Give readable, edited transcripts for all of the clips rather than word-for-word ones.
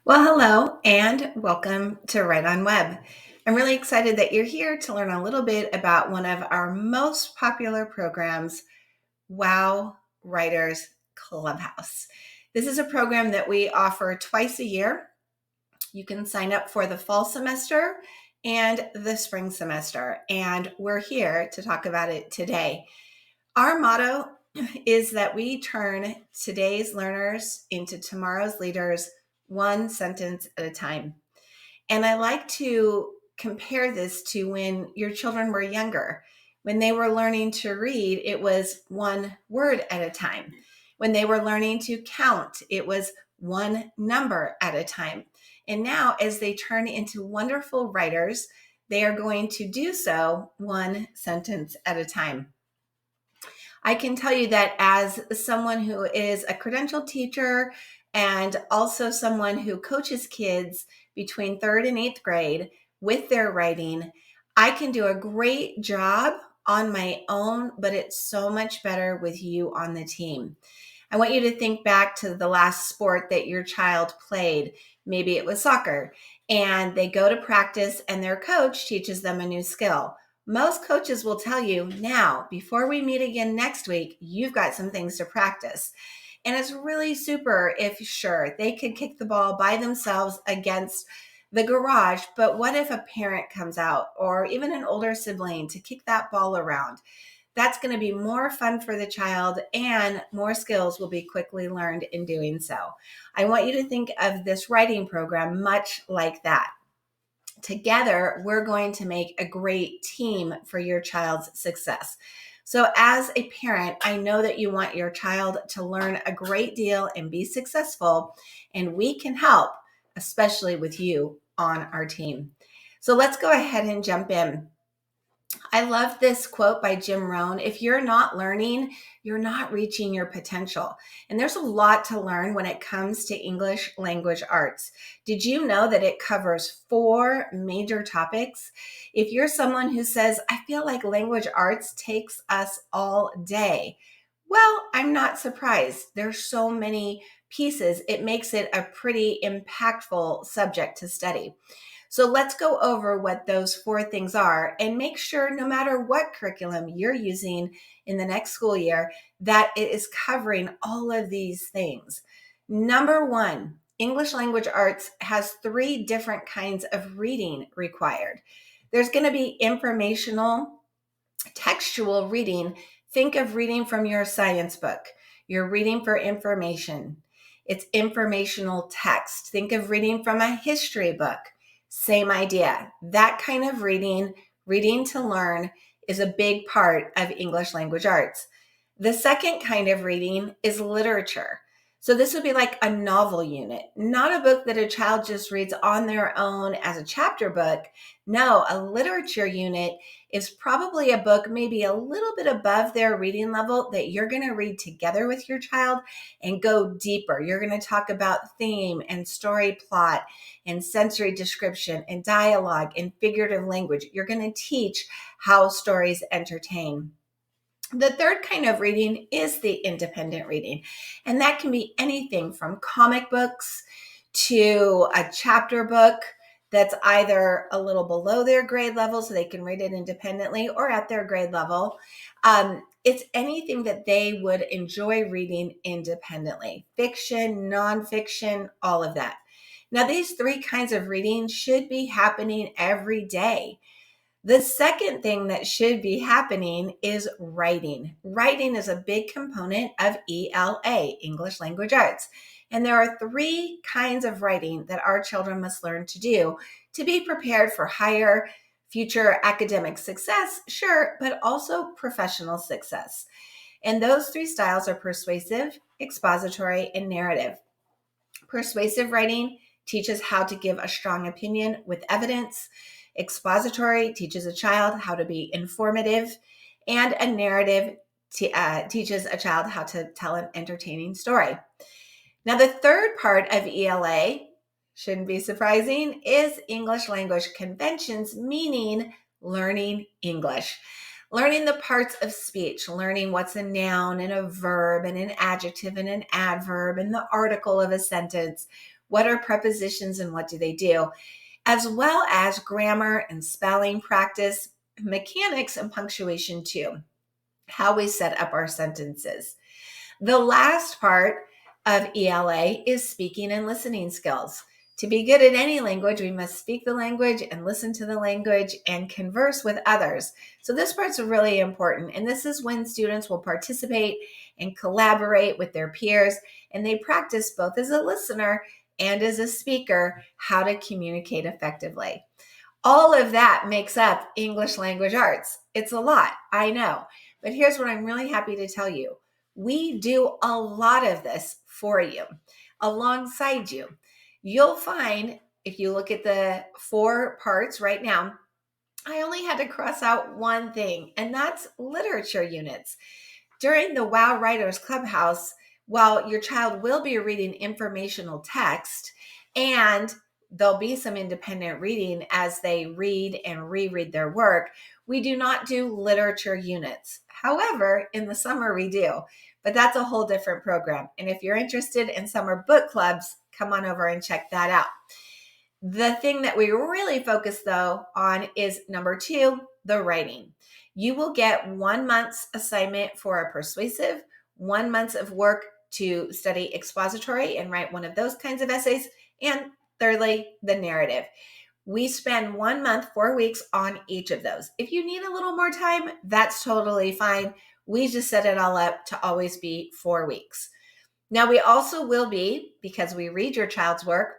Well, hello and welcome to Write on Web. I'm really excited that you're here to learn a little bit about one of our most popular programs, Wow Writers Clubhouse. This is a program that we offer twice a year. You can sign up for the fall semester and the spring semester, and we're here to talk about it today. Our motto is that we turn today's learners into tomorrow's leaders, one sentence at a time. And I like to compare this to when your children were younger. When they were learning to read, it was one word at a time. When they were learning to count, it was one number at a time. And now, as they turn into wonderful writers, they are going to do so one sentence at a time. I can tell you that as someone who is a credentialed teacher and also someone who coaches kids between third and eighth grade with their writing, I can do a great job on my own, but it's so much better with you on the team. I want you to think back to the last sport that your child played. Maybe it was soccer, and they go to practice and their coach teaches them a new skill. Most coaches will tell you now, before we meet again next week, you've got some things to practice. And it's really super if, sure, they could kick the ball by themselves against the garage, but what if a parent comes out or even an older sibling to kick that ball around? That's going to be more fun for the child and more skills will be quickly learned in doing so. I want you to think of this writing program much like that. Together, we're going to make a great team for your child's success. So as a parent, I know that you want your child to learn a great deal and be successful, and we can help, especially with you on our team. So let's go ahead and jump in. I love this quote by Jim Rohn. If you're not learning, you're not reaching your potential. And there's a lot to learn when it comes to English language arts. Did you know that it covers 4 major topics? If you're someone who says, I feel like language arts takes us all day, well, I'm not surprised. There's so many pieces. It makes it a pretty impactful subject to study. So let's go over what those 4 things are and make sure no matter what curriculum you're using in the next school year, that it is covering all of these things. Number 1, English language arts has 3 different kinds of reading required. There's going to be informational, textual reading. Think of reading from your science book. You're reading for information. It's informational text. Think of reading from a history book. Same idea. That kind of reading to learn, is a big part of English language arts. The second kind of reading is literature. So this would be like a novel unit, not a book that a child just reads on their own as a chapter book. No, a literature unit is probably a book maybe a little bit above their reading level that you're going to read together with your child and go deeper. You're going to talk about theme and story plot and sensory description and dialogue and figurative language. You're going to teach how stories entertain. The third kind of reading is the independent reading, and that can be anything from comic books to a chapter book that's either a little below their grade level so they can read it independently or at their grade level. It's anything that they would enjoy reading independently. Fiction, nonfiction, all of that. Now, these 3 kinds of reading should be happening every day. The second thing that should be happening is writing. Writing is a big component of ELA, English Language Arts. And there are 3 kinds of writing that our children must learn to do to be prepared for higher future academic success, sure, but also professional success. And those 3 styles are persuasive, expository, and narrative. Persuasive writing teaches how to give a strong opinion with evidence. Expository teaches a child how to be informative, and a narrative teaches a child how to tell an entertaining story. Now, the third part of ELA, shouldn't be surprising, is English language conventions, meaning learning English. Learning the parts of speech, learning what's a noun and a verb and an adjective and an adverb and the article of a sentence. What are prepositions and what do they do? As well as grammar and spelling practice, mechanics and punctuation too, how we set up our sentences. The last part of ELA is speaking and listening skills. To be good at any language, we must speak the language and listen to the language and converse with others. So this part's really important. And this is when students will participate and collaborate with their peers, and they practice both as a listener and as a speaker how to communicate effectively. All of that makes up English language arts. It's a lot, I know. But here's what I'm really happy to tell you. We do a lot of this for you, alongside you. You'll find, if you look at the 4 parts right now, I only had to cross out one thing, and that's literature units. During the WOW Writers Clubhouse, while your child will be reading informational text, and there'll be some independent reading as they read and reread their work, we do not do literature units. However, in the summer we do, but that's a whole different program. And if you're interested in summer book clubs, come on over and check that out. The thing that we really focus though on is number 2, the writing. You will get 1 month's assignment for a persuasive, 1 month of work to study expository and write one of those kinds of essays, and thirdly, the narrative. We spend 1 month, 4 weeks on each of those. If you need a little more time, that's totally fine. We just set it all up to always be 4 weeks. Now, we also will be, because we read your child's work,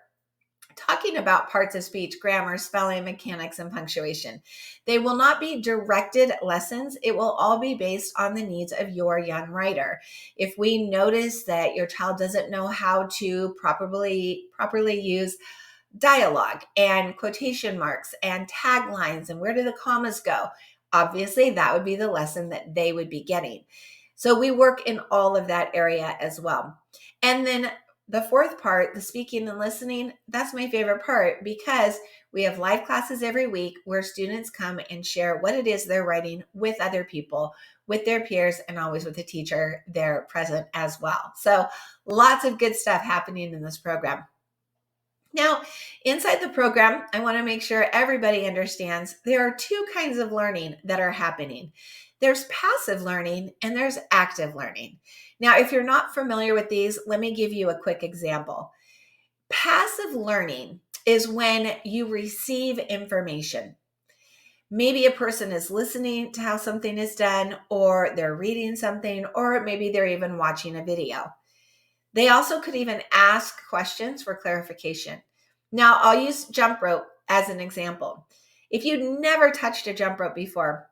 talking about parts of speech, grammar, spelling, mechanics, and punctuation. They will not be directed lessons. It will all be based on the needs of your young writer. If we notice that your child doesn't know how to properly use dialogue and quotation marks and taglines and where do the commas go, obviously that would be the lesson that they would be getting. So we work in all of that area as well. And then the 4th part, the speaking and listening, that's my favorite part, because we have live classes every week where students come and share what it is they're writing with other people, with their peers, and always with the teacher there present as well. So lots of good stuff happening in this program. Now, inside the program, I want to make sure everybody understands there are 2 kinds of learning that are happening. There's passive learning and there's active learning. Now, if you're not familiar with these, let me give you a quick example. Passive learning is when you receive information. Maybe a person is listening to how something is done, or they're reading something, or maybe they're even watching a video. They also could even ask questions for clarification. Now, I'll use jump rope as an example. If you'd never touched a jump rope before,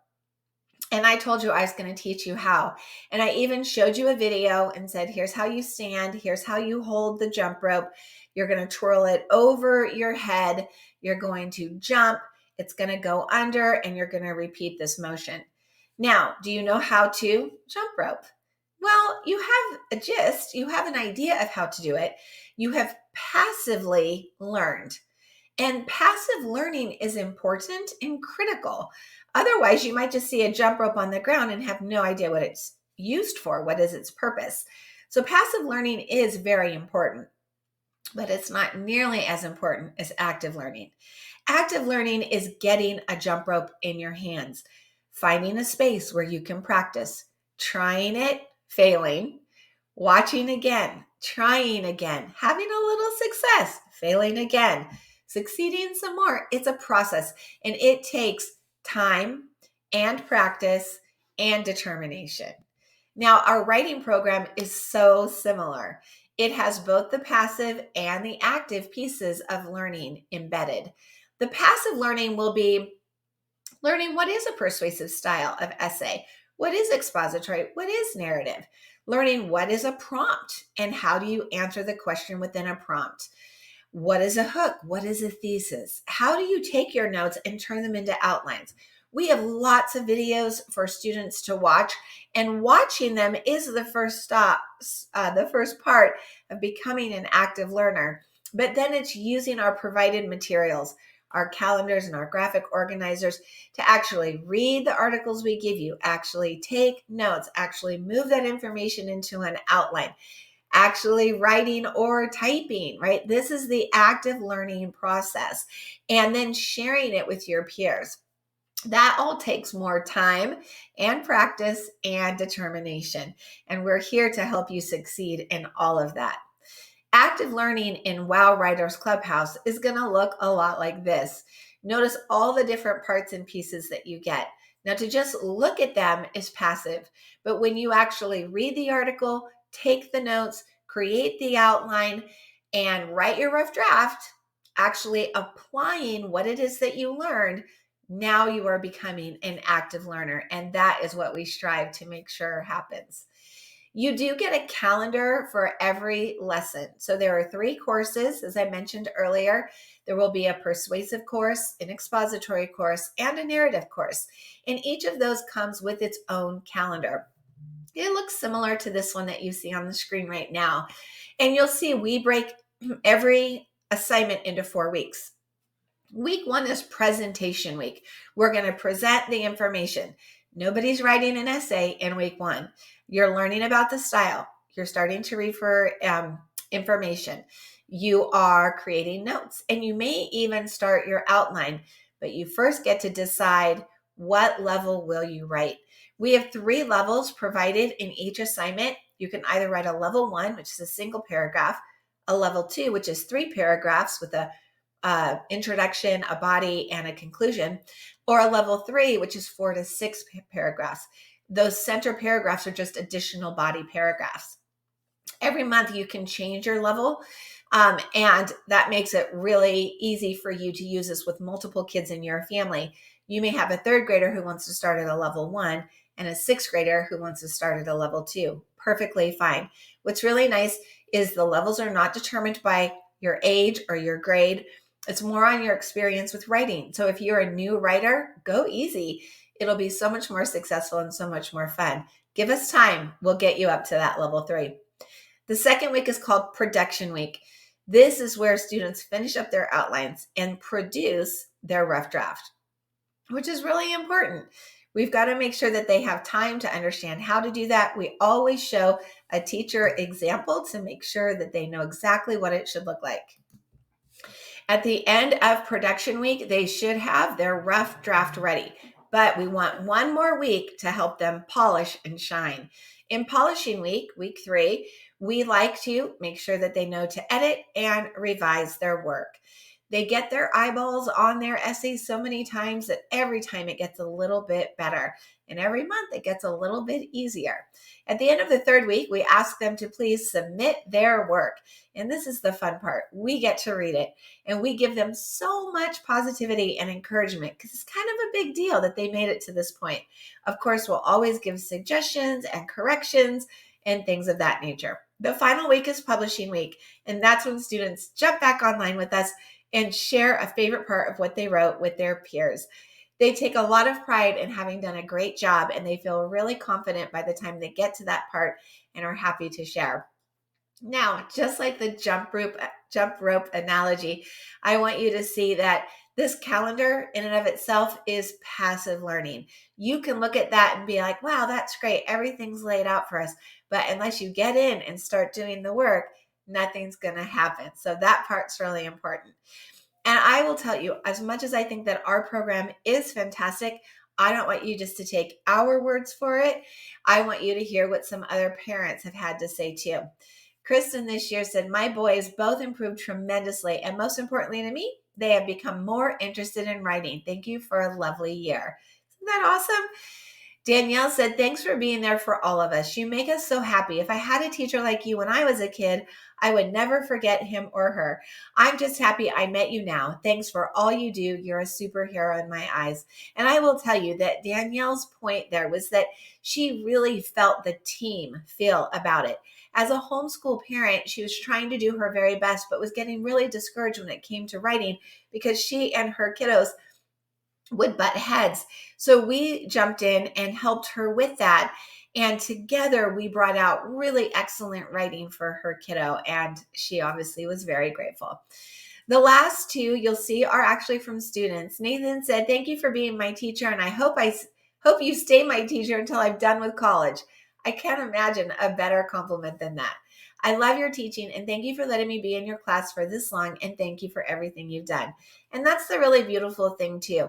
and I told you I was going to teach you how, and I even showed you a video and said, here's how you stand, here's how you hold the jump rope. You're going to twirl it over your head. You're going to jump. It's going to go under, and you're going to repeat this motion. Now, do you know how to jump rope? Well, you have a gist. You have an idea of how to do it. You have passively learned. And passive learning is important and critical. Otherwise, you might just see a jump rope on the ground and have no idea what it's used for. What is its purpose? So passive learning is very important, but it's not nearly as important as active learning. Active learning is getting a jump rope in your hands, finding a space where you can practice, trying it, failing, watching again, trying again, having a little success, failing again, succeeding some more. It's a process, and it takes time and practice and determination. Now, our writing program is so similar. It has both the passive and the active pieces of learning embedded. The passive learning will be learning what is a persuasive style of essay, what is expository, what is narrative, learning what is a prompt and how do you answer the question within a prompt. What is a hook? What is a thesis? How do you take your notes and turn them into outlines? We have lots of videos for students to watch, and watching them is the first part of becoming an active learner. But then it's using our provided materials, our calendars and our graphic organizers to actually read the articles we give you, actually take notes, actually move that information into an outline, actually writing or typing, right? This is the active learning process, and then sharing it with your peers. That all takes more time and practice and determination. And we're here to help you succeed in all of that. Active learning in WOW Writers Clubhouse is going to look a lot like this. Notice all the different parts and pieces that you get. Now, to just look at them is passive, but when you actually read the article, take the notes, create the outline, and write your rough draft, actually applying what it is that you learned, now you are becoming an active learner. And that is what we strive to make sure happens. You do get a calendar for every lesson. So there are 3 courses, as I mentioned earlier. There will be a persuasive course, an expository course, and a narrative course. And each of those comes with its own calendar. It looks similar to this one that you see on the screen right now. And you'll see we break every assignment into 4 weeks. Week 1 is presentation week. We're going to present the information. Nobody's writing an essay in week 1. You're learning about the style. You're starting to refer information. You are creating notes, and you may even start your outline, but you first get to decide what level will you write. We have 3 levels provided in each assignment. You can either write a level 1, which is a single paragraph, a level 2, which is 3 paragraphs with a introduction, a body, and a conclusion, or a level 3, which is 4 to 6 paragraphs. Those center paragraphs are just additional body paragraphs. Every month you can change your level, and that makes it really easy for you to use this with multiple kids in your family. You may have a 3rd grader who wants to start at a level 1 and a 6th grader who wants to start at a level 2. Perfectly fine. What's really nice is the levels are not determined by your age or your grade. It's more on your experience with writing. So if you're a new writer, go easy. It'll be so much more successful and so much more fun. Give us time. We'll get you up to that level 3. The second week is called production week. This is where students finish up their outlines and produce their rough draft, which is really important. We've got to make sure that they have time to understand how to do that. We always show a teacher example to make sure that they know exactly what it should look like. At the end of production week, they should have their rough draft ready, but we want 1 more week to help them polish and shine. In polishing week, week 3, we like to make sure that they know to edit and revise their work. They get their eyeballs on their essays so many times that every time it gets a little bit better. And every month it gets a little bit easier. At the end of the 3rd week, we ask them to please submit their work. And this is the fun part. We get to read it, and we give them so much positivity and encouragement because it's kind of a big deal that they made it to this point. Of course, we'll always give suggestions and corrections and things of that nature. The final week is publishing week, and that's when students jump back online with us and share a favorite part of what they wrote with their peers. They take a lot of pride in having done a great job, and they feel really confident by the time they get to that part and are happy to share. Now, just like the jump rope analogy, I want you to see that this calendar in and of itself is passive learning. You can look at that and be like, wow, that's great. Everything's laid out for us. But unless you get in and start doing the work, nothing's going to happen. So that part's really important. And I will tell you, as much as I think that our program is fantastic, I don't want you just to take our words for it. I want you to hear what some other parents have had to say too. Kristen this year said, my boys both improved tremendously. And most importantly to me, they have become more interested in writing. Thank you for a lovely year. Isn't that awesome? Danielle said, thanks for being there for all of us. You make us so happy. If I had a teacher like you when I was a kid, I would never forget him or her. I'm just happy I met you now. Thanks for all you do. You're a superhero in my eyes. And I will tell you that Danielle's point there was that she really felt the team feel about it. As a homeschool parent, she was trying to do her very best, but was getting really discouraged when it came to writing because she and her kiddos would butt heads. So we jumped in and helped her with that. And together we brought out really excellent writing for her kiddo. And she obviously was very grateful. The last 2 you'll see are actually from students. Nathan said, thank you for being my teacher. And I hope you stay my teacher until I'm done with college. I can't imagine a better compliment than that. I love your teaching, and thank you for letting me be in your class for this long, and thank you for everything you've done. And that's the really beautiful thing too.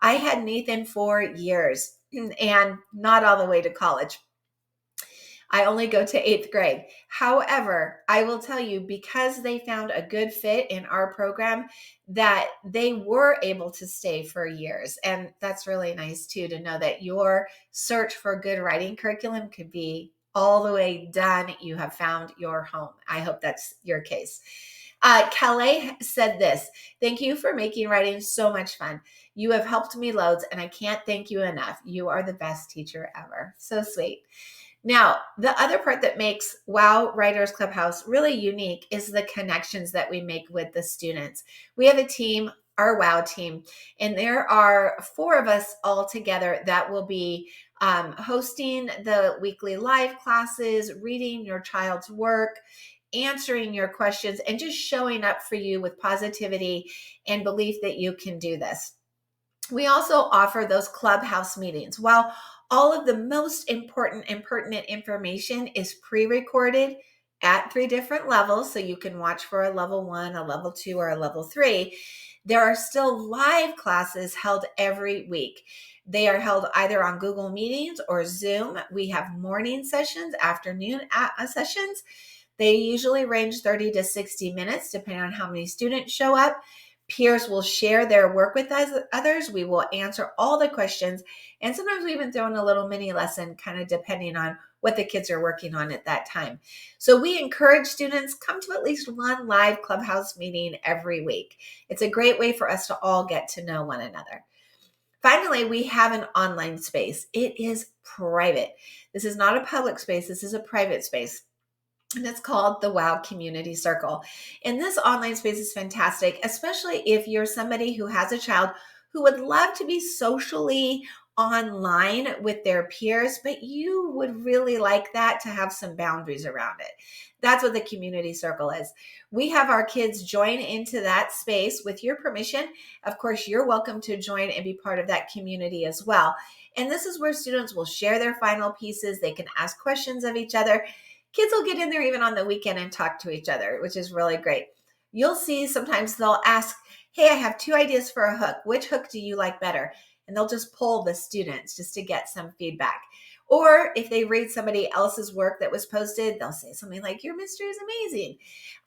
I had Nathan for years and not all the way to college. I only go to 8th grade. However, I will tell you, because they found a good fit in our program, that they were able to stay for years. And that's really nice too, to know that your search for a good writing curriculum could be all the way done. You have found your home. I hope that's your case. Calais said this: "Thank you for making writing so much fun. You have helped me loads, and I can't thank you enough. You are the best teacher ever." So sweet. Now, the other part that makes Wow Writers Clubhouse really unique is the connections that we make with the students. We have a team, our Wow team, and there are 4 of us all together that will be hosting the weekly live classes, reading your child's work, answering your questions, and just showing up for you with positivity and belief that you can do this. We also offer those clubhouse meetings. While all of the most important and pertinent information is pre-recorded at 3 different levels, so you can watch for a level 1, a level 2, or a level 3, there are still live classes held every week. They are held either on Google Meetings or Zoom. We have morning sessions, afternoon sessions. They usually range 30 to 60 minutes, depending on how many students show up. Peers will share their work with others. We will answer all the questions. And sometimes we even throw in a little mini lesson, kind of depending on what the kids are working on at that time. So we encourage students, come to at least one live clubhouse meeting every week. It's a great way for us to all get to know one another. Finally, we have an online space. It is private. This is not a public space. This is a private space. And it's called the Wow Community Circle. And this online space is fantastic, especially if you're somebody who has a child who would love to be socially online with their peers, but you would really like that to have some boundaries around it. That's what the community circle is. We have our kids join into that space with your permission. Of course, you're welcome to join and be part of that community as well. And this is where students will share their final pieces. They can ask questions of each other. Kids will get in there even on the weekend and talk to each other, which is really great. You'll see sometimes they'll ask, "Hey, I have 2 ideas for a hook. Which hook do you like better?" And they'll just poll the students just to get some feedback. Or if they read somebody else's work that was posted, they'll say something like, "Your mystery is amazing."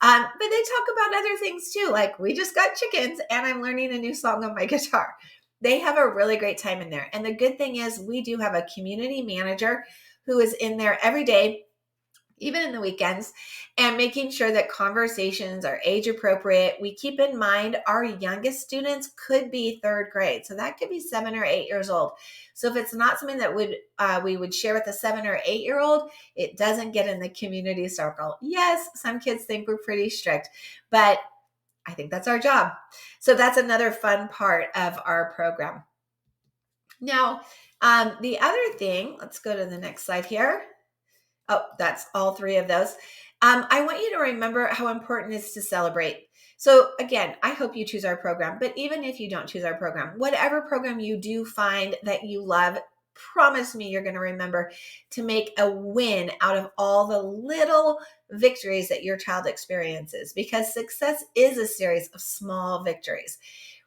But they talk about other things too, like, "We just got chickens and I'm learning a new song on my guitar." They have a really great time in there. And the good thing is we do have a community manager who is in there every day, even in the weekends, and making sure that conversations are age appropriate. We keep in mind our youngest students could be 3rd grade. So that could be 7 or 8 years old. So if it's not something that we would share with a 7 or 8-year-old, it doesn't get in the community circle. Yes, some kids think we're pretty strict, but I think that's our job. So that's another fun part of our program. Now, the other thing, let's go to the next slide here. Oh, that's all 3 of those. I want you to remember how important it is to celebrate. So again, I hope you choose our program, but even if you don't choose our program, whatever program you do find that you love, promise me you're going to remember to make a win out of all the little victories that your child experiences, because success is a series of small victories.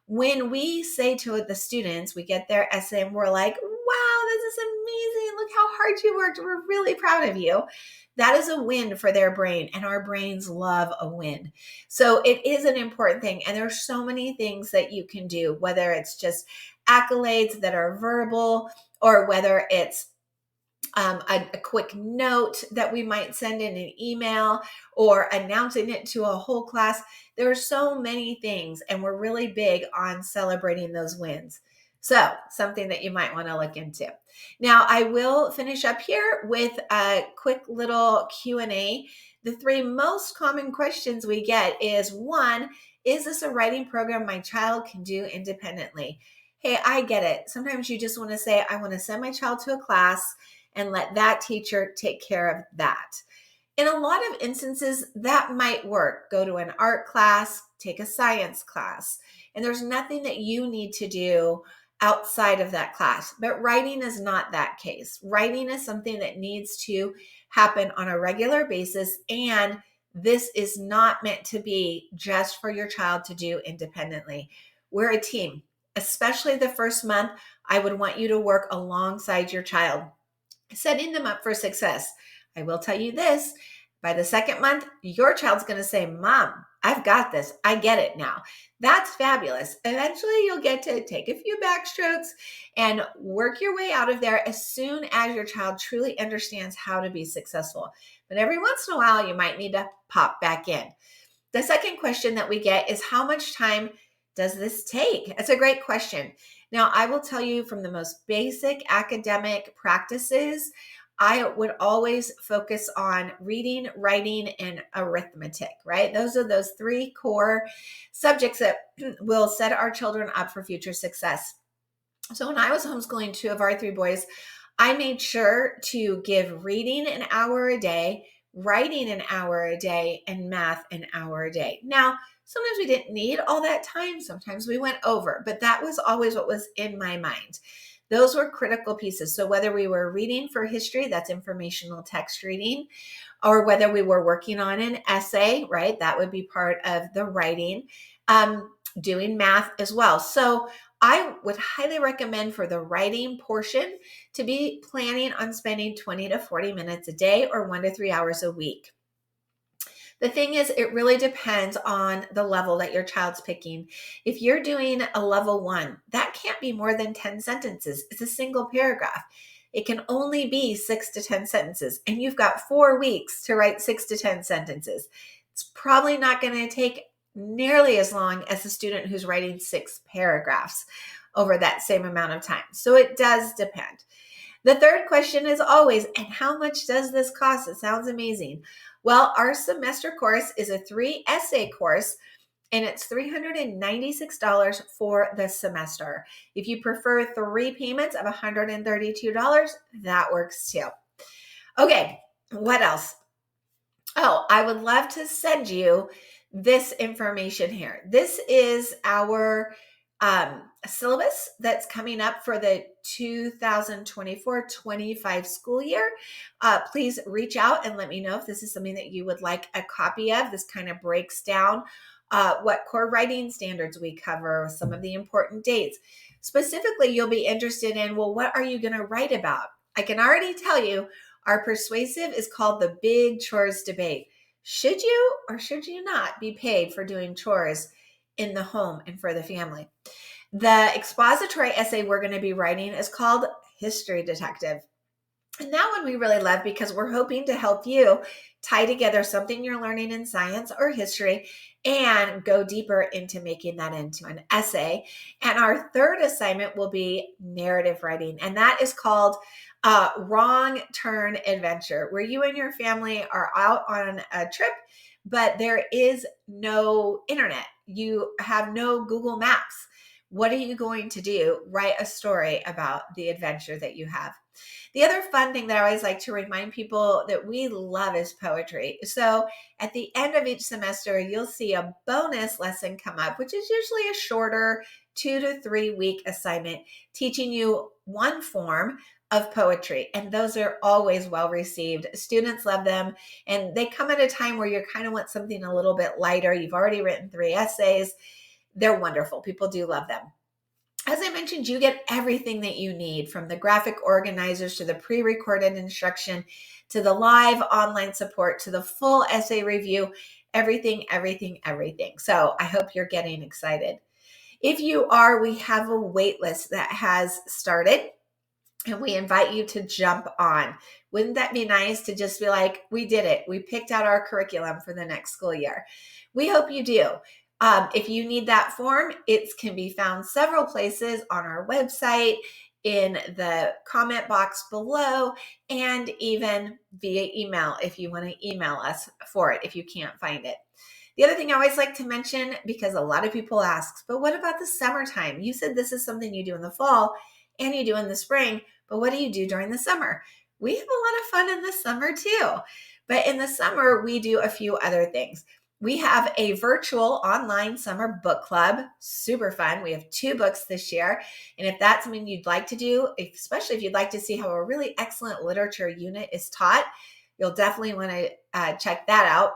When we say to the students, we get their essay and we're like, "Wow, this is amazing. Look how hard you worked. We're really proud of you." That is a win for their brain, and our brains love a win. So it is an important thing. And there's so many things that you can do, whether it's just accolades that are verbal, or whether it's a quick note that we might send in an email, or announcing it to a whole class. There are so many things, and we're really big on celebrating those wins. So something that you might want to look into. Now, I will finish up here with a quick little Q&A. The 3 most common questions we get is, 1, is this a writing program my child can do independently? Hey, I get it. Sometimes you just want to say, I want to send my child to a class and let that teacher take care of that. In a lot of instances, that might work. Go to an art class, take a science class, and there's nothing that you need to do outside of that class. But writing is not that case. Writing is something that needs to happen on a regular basis, and this is not meant to be just for your child to do independently. We're a team. Especially the first month, I would want you to work alongside your child, setting them up for success. I will tell you this, by the second month, your child's going to say, Mom, I've got this. I get it now. That's fabulous. Eventually, you'll get to take a few backstrokes and work your way out of there as soon as your child truly understands how to be successful. But every once in a while, you might need to pop back in. The second question that we get is, how much time does this take? That's a great question. Now, I will tell you, from the most basic academic practices, I would always focus on reading, writing, and arithmetic, right? Those are those three core subjects that will set our children up for future success. So when I was homeschooling two of our three boys, I made sure to give reading an hour a day, writing an hour a day, and math an hour a day. Now, sometimes we didn't need all that time. Sometimes we went over, but that was always what was in my mind. Those were critical pieces. So whether we were reading for history, that's informational text reading, or whether we were working on an essay, right? That would be part of the writing, doing math as well. So I would highly recommend for the writing portion to be planning on spending 20 to 40 minutes a day, or 1 to 3 hours a week. The thing is, it really depends on the level that your child's picking. If you're doing a level 1, that can't be more than 10 sentences. It's a single paragraph. It can only be 6 to 10 sentences, and you've got 4 weeks to write 6 to 10 sentences. It's probably not going to take nearly as long as a student who's writing 6 paragraphs over that same amount of time. So it does depend. The third question is always, and how much does this cost? It sounds amazing. Well, our semester course is a 3-essay course, and it's $396 for the semester. If you prefer 3 payments of $132, that works too. Okay, what else? Oh, I would love to send you this information here. This is our syllabus that's coming up for the 2024-25 school year. Please reach out and let me know if this is something that you would like a copy of. This kind of breaks down what core writing standards we cover, some of the important dates. Specifically, you'll be interested in, well, what are you going to write about? I can already tell you, our persuasive is called the Big Chores Debate. Should you or should you not be paid for doing chores in the home and for the family? The expository essay we're going to be writing is called History Detective. And that one we really love because we're hoping to help you tie together something you're learning in science or history and go deeper into making that into an essay. And our third assignment will be narrative writing, and that is called Wrong Turn Adventure, where you and your family are out on a trip, but there is no internet. You have no Google Maps. What are you going to do? Write a story about the adventure that you have. The other fun thing that I always like to remind people that we love is poetry. So at the end of each semester, you'll see a bonus lesson come up, which is usually a shorter 2 to 3 week assignment teaching you one form of poetry. And those are always well received. Students love them. And they come at a time where you kind of want something a little bit lighter. You've already written 3 essays. They're wonderful. People do love them. As I mentioned, you get everything that you need, from the graphic organizers to the pre-recorded instruction to the live online support to the full essay review, everything. So I hope you're getting excited. If you are, we have a wait list that has started, and we invite you to jump on. Wouldn't that be nice to just be like, we did it. We picked out our curriculum for the next school year. We hope you do. If you need that form, it can be found several places on our website, in the comment box below, and even via email if you want to email us for it if you can't find it. The other thing I always like to mention, because a lot of people ask, but what about the summertime? You said this is something you do in the fall and you do in the spring, but what do you do during the summer? We have a lot of fun in the summer too. But in the summer, we do a few other things. We have a virtual online summer book club, super fun. We have 2 books this year. And if that's something you'd like to do, especially if you'd like to see how a really excellent literature unit is taught, You'll definitely want to check that out,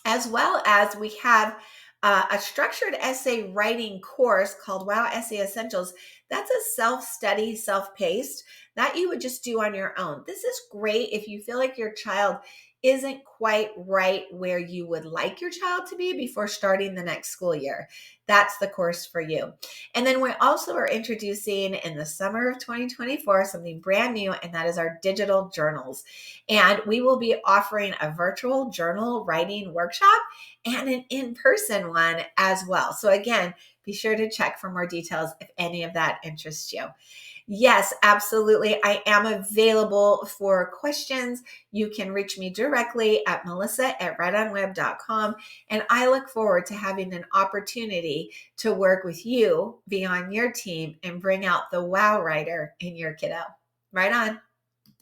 as well as we have a structured essay writing course called Wow Essay Essentials. That's a self-study, self-paced that you would just do on your own. This is great if you feel like your child isn't quite right where you would like your child to be before starting the next school year. That's the course for you. And then we also are introducing in the summer of 2024 something brand new, and that is our digital journals. And we will be offering a virtual journal writing workshop and an in-person one as well. So again, be sure to check for more details if any of that interests you. Yes, absolutely. I am available for questions. You can reach me directly at melissa@writeonweb.com. And I look forward to having an opportunity to work with you, be on your team, and bring out the wow writer in your kiddo. Right on.